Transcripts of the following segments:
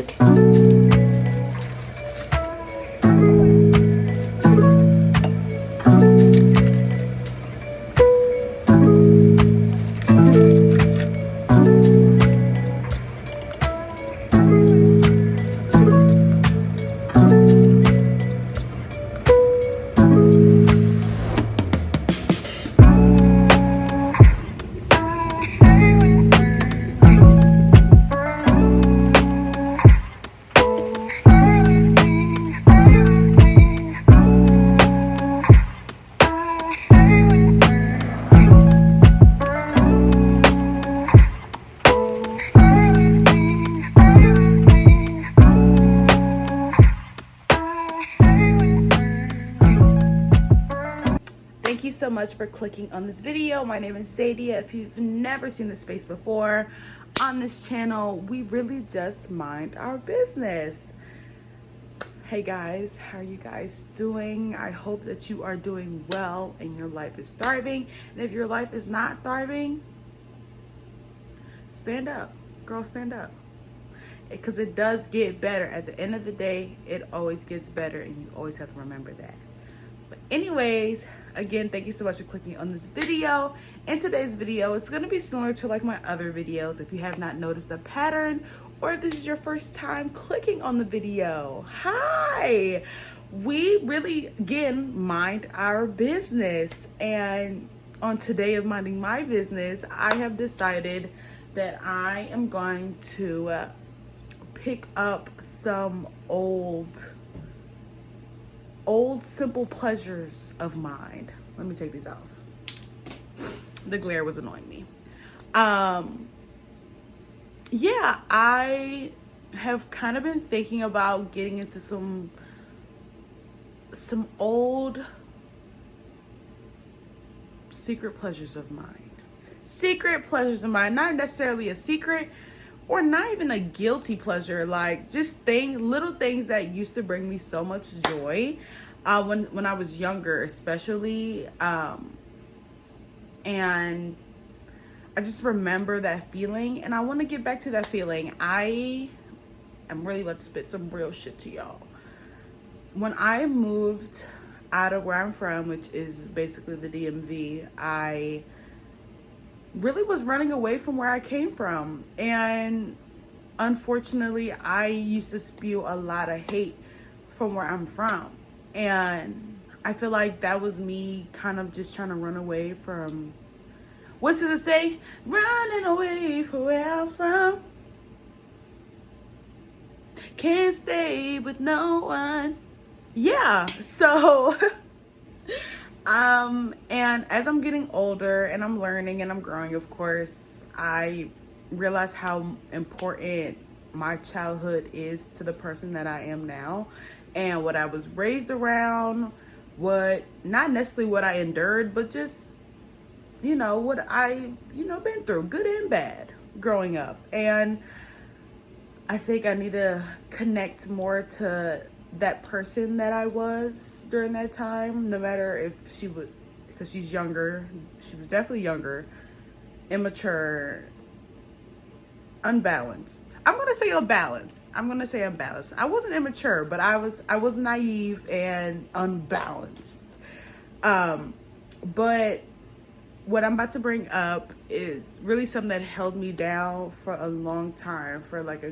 kick. Thank you so much for clicking on this video. My name is Zaydia. If you've never seen this space before, on this channel, we really just mind our business. Hey guys, how are you guys doing? I hope that you are doing well and your life is thriving. And if your life is not thriving, stand up. Girl, stand up. Because it does get better. At the end of the day, it always gets better, and you always have to remember that. But anyways, again, thank you so much for clicking on this video. In today's video, it's going to be similar to like my other videos. If you have not noticed a pattern, or if this is your first time clicking on the video, hi! We really, again, mind our business. And on today of minding my business, I have decided that I am going to pick up some old simple pleasures of mine. Let me take these off. The glare was annoying me. Yeah, I have kind of been thinking about getting into some old secret pleasures of mine. Secret pleasures of mine, not necessarily a secret or not even a guilty pleasure, like just little things that used to bring me so much joy when I was younger, especially. And I just remember that feeling, and I want to get back to that feeling. I am really about to spit some real shit to y'all. When I moved out of where I'm from, which is basically the DMV, I really was running away from where I came from. And unfortunately, I used to spew a lot of hate from where I'm from. And I feel like that was me kind of just trying to run away from, what's it say? Running away from where I'm from. Can't stay with no one. Yeah, so and as I'm getting older and I'm learning and I'm growing, of course, I realize how important my childhood is to the person that I am now, and what I was raised around, not necessarily what I endured, but just, what I, been through, good and bad, growing up. And I think I need to connect more to that person that I was during that time, no matter if she would, because she's younger. She was definitely younger, immature, unbalanced. I'm gonna say unbalanced. I wasn't immature, but I was naive and unbalanced. But what I'm about to bring up is really something that held me down for a long time, for like a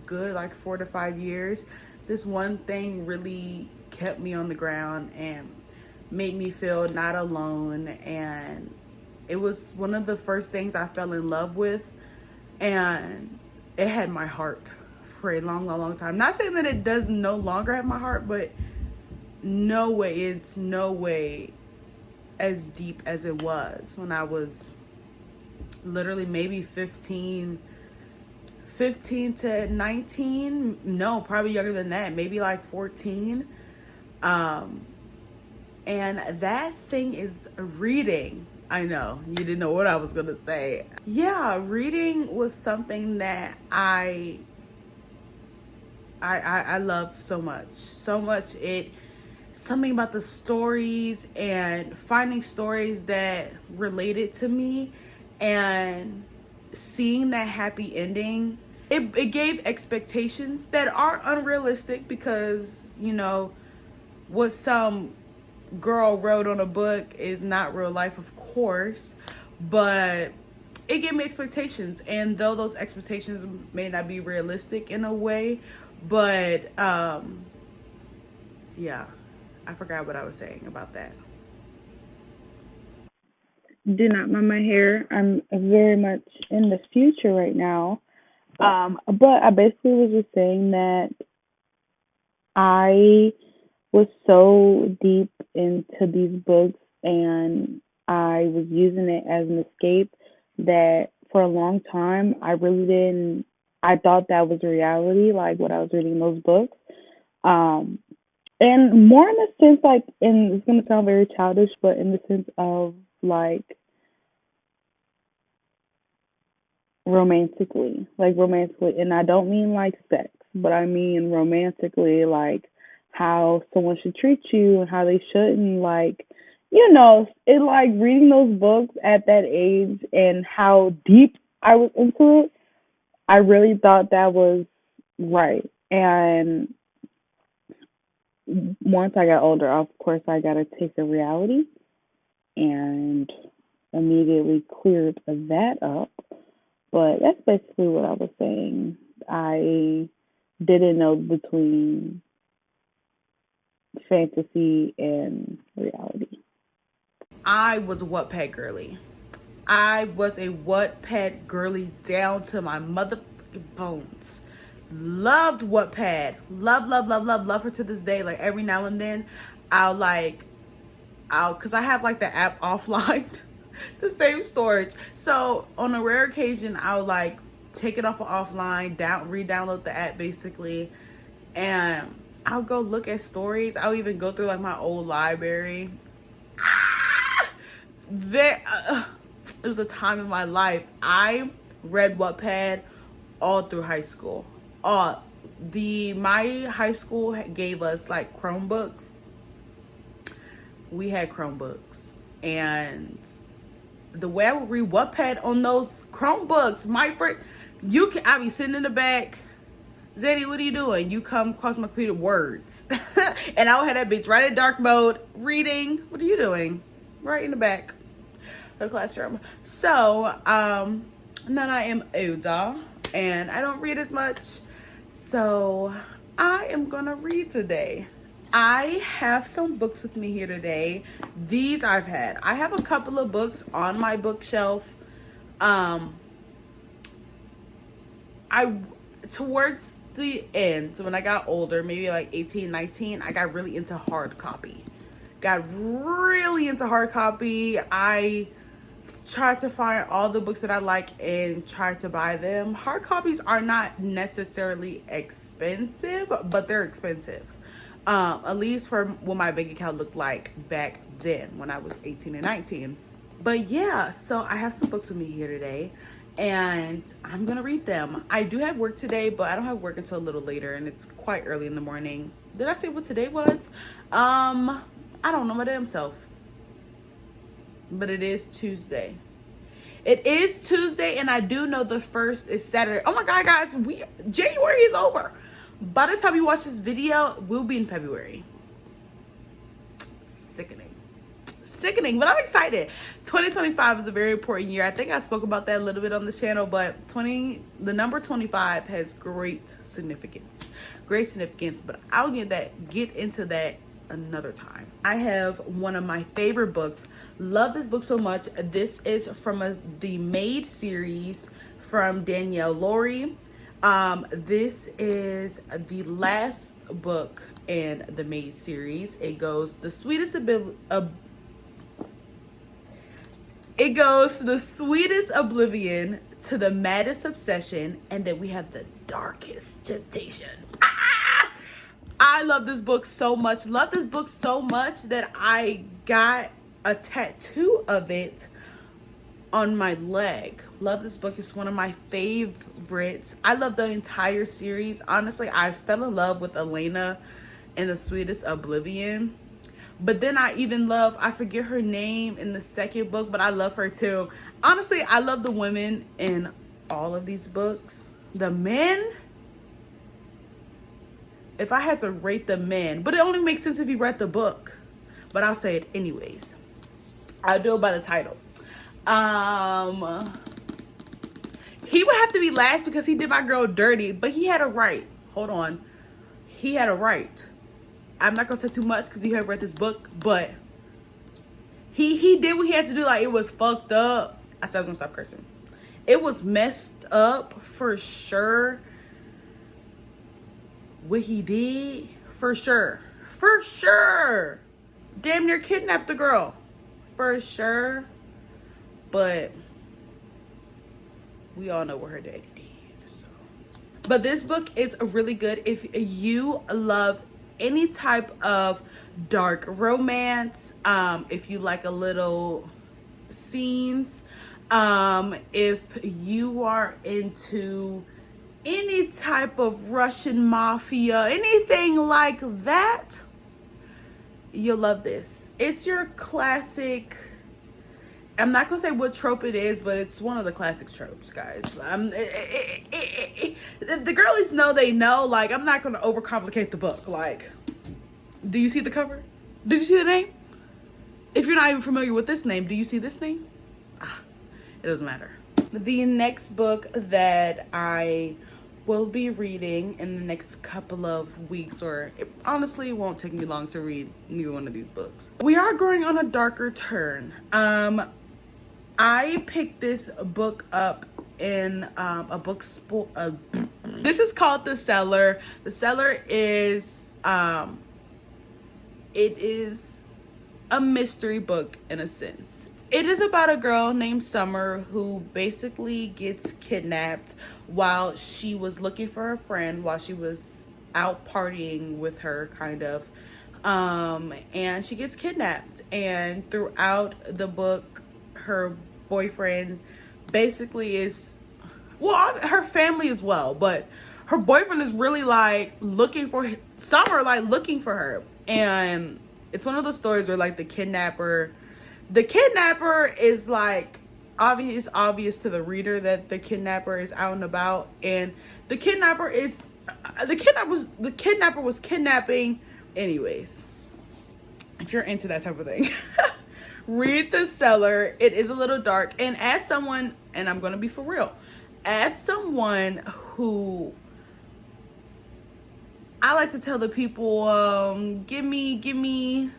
good 4 to 5 years. This one thing really kept me on the ground and made me feel not alone. And it was one of the first things I fell in love with. And it had my heart for a long time. Not saying that it does no longer have my heart, but it's no way as deep as it was when I was literally maybe 15 to 19. No, probably younger than that, maybe 14. And that thing is reading. I know you didn't know what I was gonna say. Yeah, reading was something that I loved so much. Something about the stories and finding stories that related to me and seeing that happy ending it gave expectations that are unrealistic because, you know, what some girl wrote on a book is not real life, of course, but it gave me expectations. And though those expectations may not be realistic in a way, but yeah, I forgot what I was saying about that. Do not mind my hair. I'm very much in the future right now. But I basically was just saying that I was so deep into these books and I was using it as an escape that for a long time I really didn't I thought that was reality, like what I was reading in those books. Um and more in the sense like and it's gonna sound very childish, but in the sense of like romantically, and I don't mean like sex, but I mean romantically, like how someone should treat you and how they shouldn't, like it like reading those books at that age and how deep I was into it. I really thought that was right. And once I got older, of course I got to take the reality and immediately cleared that up. But that's basically what I was saying. I didn't know between fantasy and reality. I was a Wattpad girly. I was a Wattpad girly down to my motherfucking bones. Loved Wattpad. Love her to this day. Like every now and then, I'll like, cause I have like the app offline to save storage. So on a rare occasion, I'll like take it off of offline, re-download the app basically, and I'll go look at stories. I'll even go through like my old library. There, it was a time in my life. I read Wattpad all through high school. My high school gave us like Chromebooks. We had Chromebooks, and the way I would read Wattpad on those Chromebooks, my friend, I be sitting in the back. Zadie, what are you doing? You come across my computer, words. And I would have that bitch right in dark mode, reading. What are you doing? Right in the back of the classroom. So, now I am older and I don't read as much. So I am gonna read today. I have some books with me here today. I have a couple of books on my bookshelf. I towards the end, so when I got older, maybe like 18, 19, I got really into hard copy. I tried to find all the books that I like and tried to buy them. Hard copies are not necessarily expensive, but they're expensive. At least for what my bank account looked like back then when I was 18 and 19. But yeah, so I have some books with me here today and I'm gonna read them. I do have work today, but I don't have work until a little later and it's quite early in the morning. Did I say what today was? I don't know my damn self. But it is Tuesday. It is Tuesday, and I do know the first is Saturday. Oh my God, guys, January is over. By the time you watch this video, we'll be in February. Sickening, but I'm excited. 2025 is a very important year. I think I spoke about that a little bit on the channel, but the number 25 has great significance, but I'll get into that another time. I have one of my favorite books. Love this book so much. This is from the Maid series from Danielle Laurie. This is the last book in the Maid series. It goes the sweetest oblivion to the maddest obsession, and then we have the darkest temptation. I love this book so much. That I got a tattoo of it on my leg. Love this book. It's one of my favorites. I love the entire series. Honestly, I fell in love with Elena in The Sweetest Oblivion. But then I forget her name in the second book, but I love her too. Honestly, I love the women in all of these books. The men, if I had to rate the men, but it only makes sense if you read the book, but I'll say it anyways. I'll do it by the title. He would have to be last because he did my girl dirty, but he had a right. Hold on. He had a right. I'm not gonna say too much because you have read this book, but he did what he had to do. Like, it was fucked up. I said I was gonna stop cursing. It was messed up for sure. What he did, for sure. For sure. Damn near kidnapped the girl. For sure. But we all know what her daddy did. So. But this book is really good if you love any type of dark romance, if you like a little scenes, if you are into any type of Russian mafia, anything like that, you'll love this. It's your classic, I'm not gonna say what trope it is, but it's one of the classic tropes, guys. The girlies know they know. Like, I'm not gonna overcomplicate the book. Like, do you see the cover? Did you see the name? If you're not even familiar with this name, do you see this name? It doesn't matter. The next book that I will be reading in the next couple of weeks, or it honestly won't take me long to read neither one of these books. We are going on a darker turn. I picked this book up in a book this is called The Cellar. The Cellar is it is a mystery book in a sense. It is about a girl named Summer who basically gets kidnapped while she was looking for her friend, while she was out partying with her, kind of. And she gets kidnapped. And throughout the book, her boyfriend basically is, well, her family as well, but her boyfriend is really like looking for Summer, like looking for her. And it's one of those stories where like the kidnapper is like obvious to the reader that the kidnapper is out and about, and the kidnapper was kidnapping. Anyways, if you're into that type of thing, read The Cellar. It is a little dark, and as someone, and I'm gonna be for real, as someone who, I like to tell the people, give me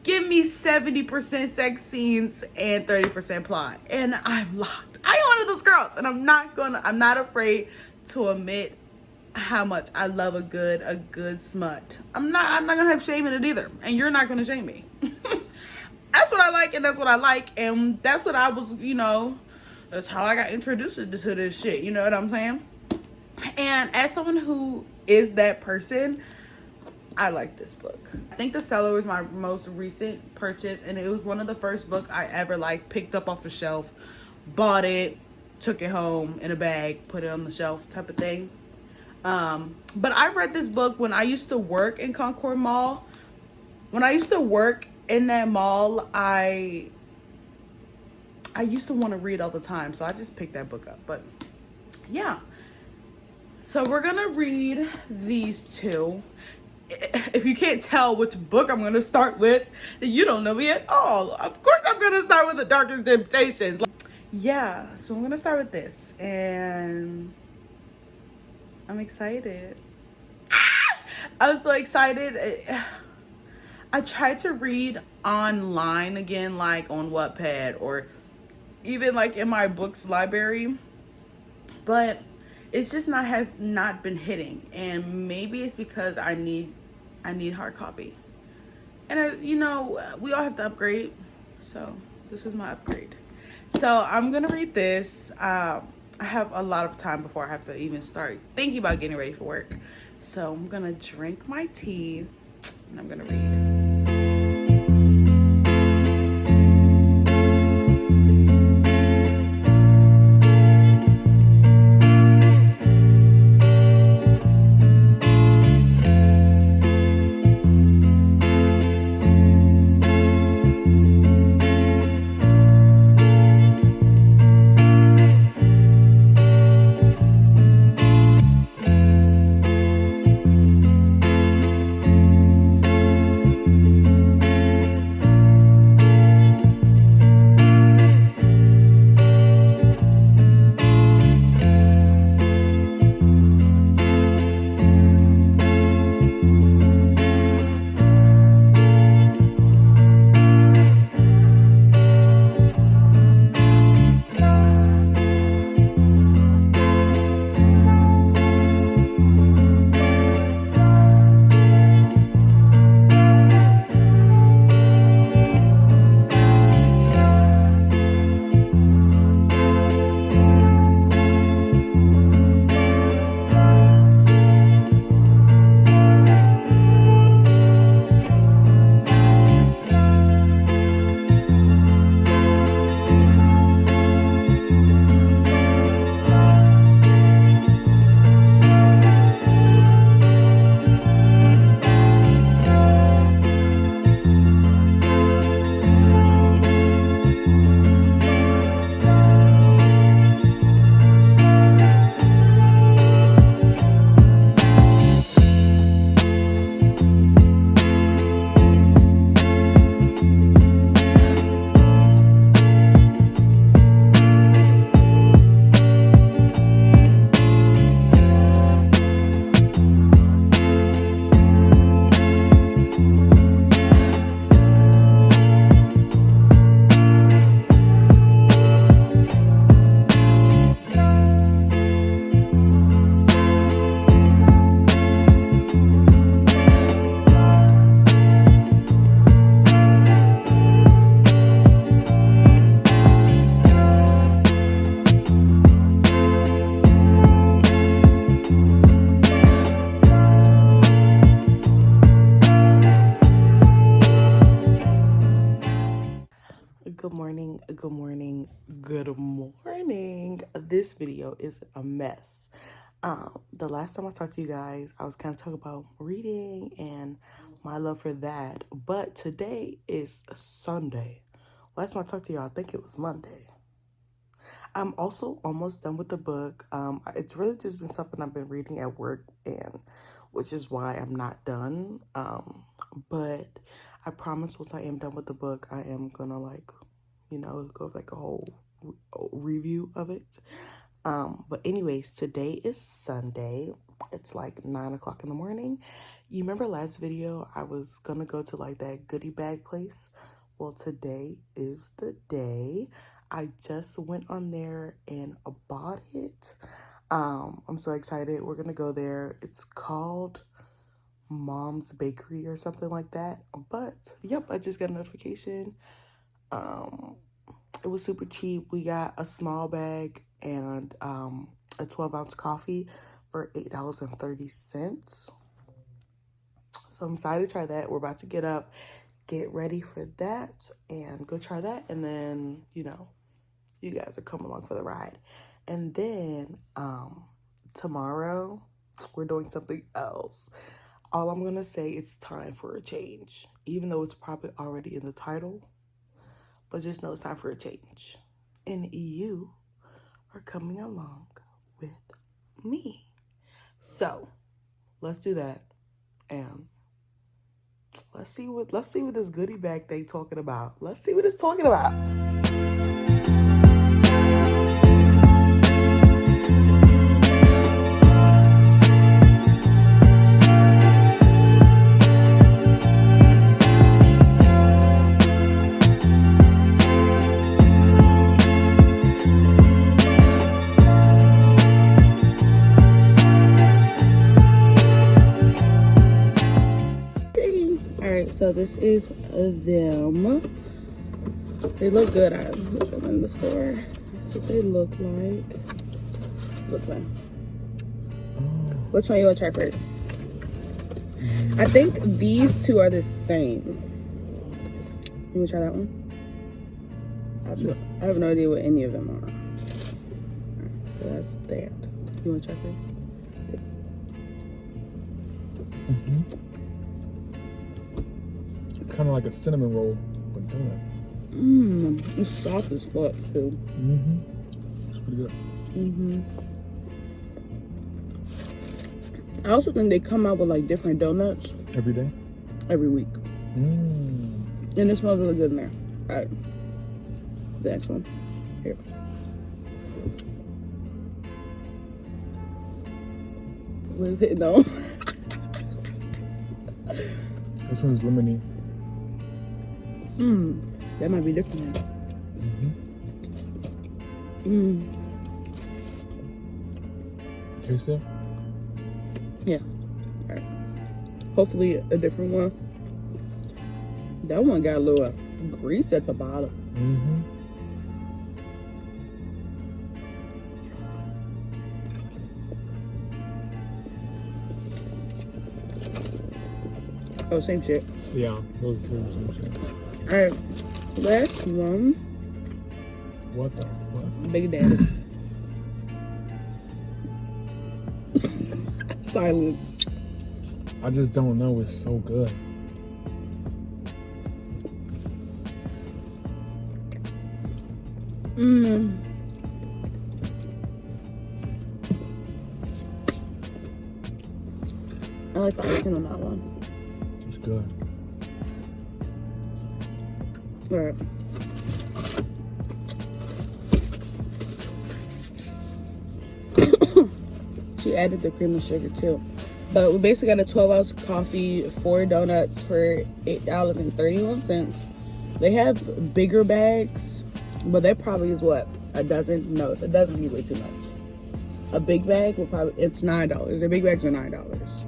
70% sex scenes and 30% plot, and I'm locked. I am one of those girls, and I'm not afraid to admit how much I love a good smut. I'm not gonna have shame in it either, and you're not gonna shame me. That's what I like, and that's what I like, and that's what I was, that's how I got introduced to this shit. You know what I'm saying? And as someone who is that person, I like this book. I think The Cellar was my most recent purchase, and it was one of the first books I ever picked up off the shelf, bought it, took it home in a bag, put it on the shelf type of thing. But I read this book when I used to work in Concord Mall. When I used to work in that mall, I used to want to read all the time, so I just picked that book up. But yeah, so we're gonna read these two. If you can't tell which book I'm going to start with, then you don't know me at all. Of course I'm going to start with The Darkest Temptations. Yeah, so I'm going to start with this. And I'm excited. I'm so excited. I tried to read online again, like on Wattpad or even like in my books library. But it's just has not been hitting, and maybe it's because I need hard copy, and we all have to upgrade, so this is my upgrade. So I'm gonna read this. I have a lot of time before I have to even start thinking about getting ready for work, so I'm gonna drink my tea and I'm gonna read. Good morning. This video is a mess. The last time I talked to you guys, I was kind of talking about reading and my love for that. But today is Sunday. Last time I talked to y'all, I think it was Monday. I'm also almost done with the book. It's really just been something I've been reading at work, and which is why I'm not done. But I promise once I am done with the book, I am gonna go like a whole review of it. But anyways, today is Sunday. It's like 9 o'clock in the morning. You remember last video I was gonna go to like that goodie bag place? Well, today is the day. I just went on there and bought it. I'm so excited. We're gonna go there. It's called Mom's Bakery or something like that. But yep, I just got a notification. It was super cheap. We got a small bag and a 12-ounce coffee for $8.30. So I'm excited to try that. We're about to get up, get ready for that, and go try that. And then, you guys are coming along for the ride. And then tomorrow, we're doing something else. All I'm going to say, it's time for a change. Even though it's probably already in the title. But just know it's time for a change. And you are coming along with me. So let's do that. And let's see what this goodie bag thing talking about. Let's see what it's talking about. So this is them. They look good. I looked them in the store. That's what they look like. Look like. Which one you want to try first? I think these two are the same. You want to try that one? I have no idea what any of them are. Right, so that's that. You want to try first? Kind of like a cinnamon roll, but donut. It's soft as fuck too. It's pretty good. I also think they come out with like different donuts Every day? every week, and it smells really good in there. All right, the next one here. What is it? No. This one's lemony. That might be different. Taste it? Yeah. All right. Hopefully a different one. That one got a little grease at the bottom. Oh, same shit. Yeah, those two are the same shit. Alright, last one. What the fuck? Big Daddy. Silence. I just don't know. It's so good. I like the icing on that one. It's good. Alright. She added the cream and sugar too. But we basically got a 12-ounce coffee, 4 donuts for $8.31. They have bigger bags, but that probably is what? A dozen? No, a dozen would be way too much. A big bag will probably, it's $9. Their big bags are $9.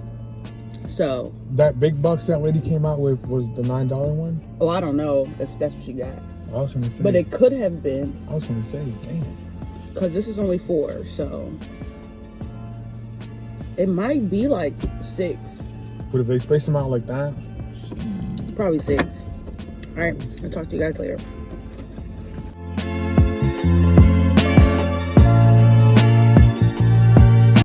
So that big bucks that lady came out with was the $9 one? Oh, I don't know if that's what she got. I was gonna say. But it could have been. I was gonna say, damn. Because this is only 4, so it might be like 6. But if they space them out like that? Probably 6. All right, I'll talk to you guys later.